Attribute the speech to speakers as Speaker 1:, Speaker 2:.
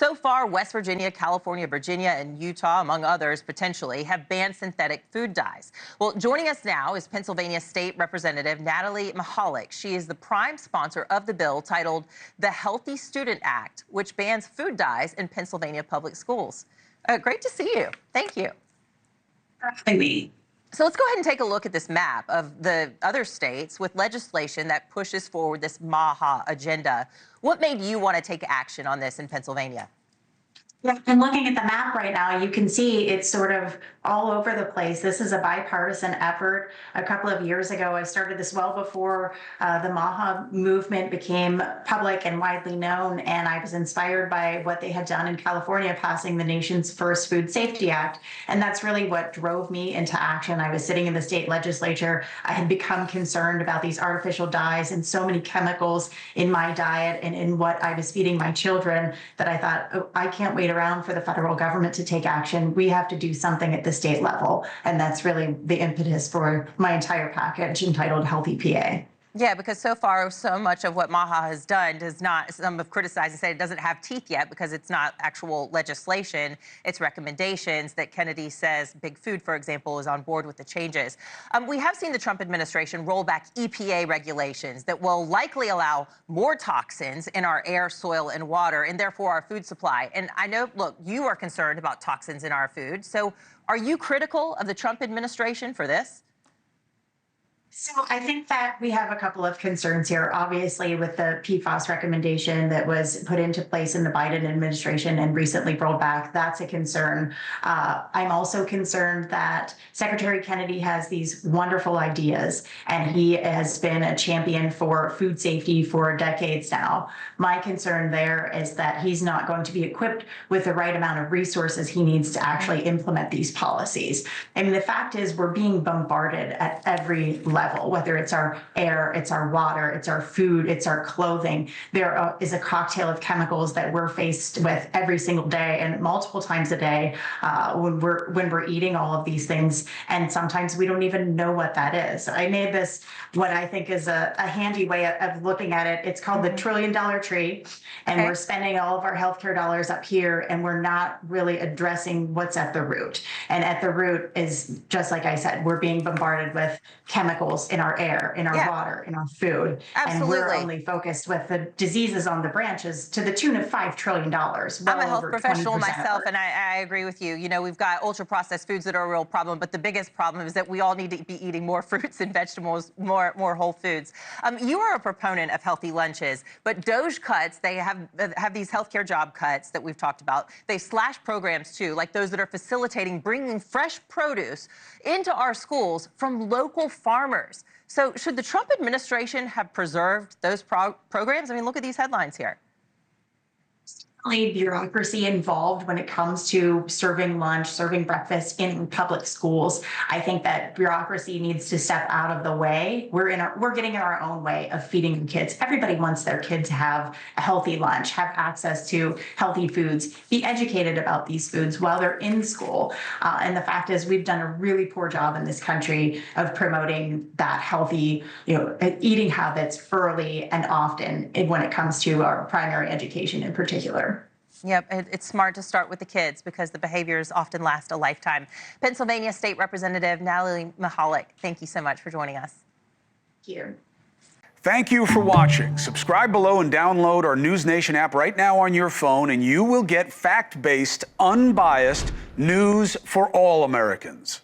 Speaker 1: So far, West Virginia, California, Virginia, and Utah, among others, potentially, have banned synthetic food dyes. Well, joining us now is Pennsylvania State Representative Natalie Mihalek. She is the prime sponsor of the bill titled the Healthy Student Act, which bans food dyes in Pennsylvania public schools. Great to see you. Thank you.
Speaker 2: Maybe.
Speaker 1: So let's go ahead and take a look at this map of the other states with legislation that pushes forward this MAHA agenda. What made you want to take action on this in Pennsylvania?
Speaker 2: Yeah, and looking at the map right now, you can see it's sort of all over the place. This is a bipartisan effort. A couple of years ago, I started this well before the MAHA movement became public and widely known, and I was inspired by what they had done in California, passing the nation's first Food Safety Act, and that's really what drove me into action. I was sitting in the state legislature. I had become concerned about these artificial dyes and so many chemicals in my diet and in what I was feeding my children that I thought, oh, I can't wait around for the federal government to take action. We have to do something at the state level. And that's really the impetus for my entire package entitled Healthy PA.
Speaker 1: Yeah, because so far, so much of what MAHA has done does not, some have criticized and said it doesn't have teeth yet because it's not actual legislation. It's recommendations that Kennedy says Big Food, for example, is on board with the changes. We have seen the Trump administration roll back EPA regulations that will likely allow more toxins in our air, soil, and water, and therefore our food supply. And I know, look, you are concerned about toxins in our food. So are you critical of the Trump administration for this?
Speaker 2: So I think that we have a couple of concerns here, obviously, with the PFAS recommendation that was put into place in the Biden administration and recently rolled back. That's a concern. I'm also concerned that Secretary Kennedy has these wonderful ideas, and he has been a champion for food safety for decades now. My concern there is that he's not going to be equipped with the right amount of resources he needs to actually implement these policies. I mean, the fact is we're being bombarded at every level, whether it's our air, it's our water, it's our food, it's our clothing. There is a cocktail of chemicals that we're faced with every single day and multiple times a day when we're eating all of these things. And sometimes we don't even know what that is. I made this, what I think is a handy way of looking at it. It's called the $1 trillion tree. And we're spending all of our healthcare dollars up here, and we're not really addressing what's at the root. And at the root is, just like I said, we're being bombarded with chemicals in our air, in our water, in our food.
Speaker 1: Absolutely.
Speaker 2: And we're only focused with the diseases on the branches to the tune of $5 trillion. Well,
Speaker 1: I'm a health professional myself, and I agree with you. You know, we've got ultra-processed foods that are a real problem, but the biggest problem is that we all need to be eating more fruits and vegetables, more whole foods. You are a proponent of healthy lunches, but DOGE cuts, they have these healthcare job cuts that we've talked about. They slash programs, too, like those that are facilitating bringing fresh produce into our schools from local farmers. So should the Trump administration have preserved those programs? I mean, look at these headlines here.
Speaker 2: Bureaucracy involved when it comes to serving lunch, serving breakfast in public schools. I think that bureaucracy needs to step out of the way. We're getting in our own way of feeding kids. Everybody wants their kids to have a healthy lunch, have access to healthy foods, be educated about these foods while they're in school. And the fact is, we've done a really poor job in this country of promoting that healthy, eating habits early and often when it comes to our primary education in particular.
Speaker 1: Yep, it's smart to start with the kids because the behaviors often last a lifetime. Pennsylvania State Representative Natalie Mihalek, thank you so much for joining us.
Speaker 2: Thank you.
Speaker 3: Thank you for watching. Subscribe below and download our NewsNation app right now on your phone, and you will get fact-based, unbiased news for all Americans.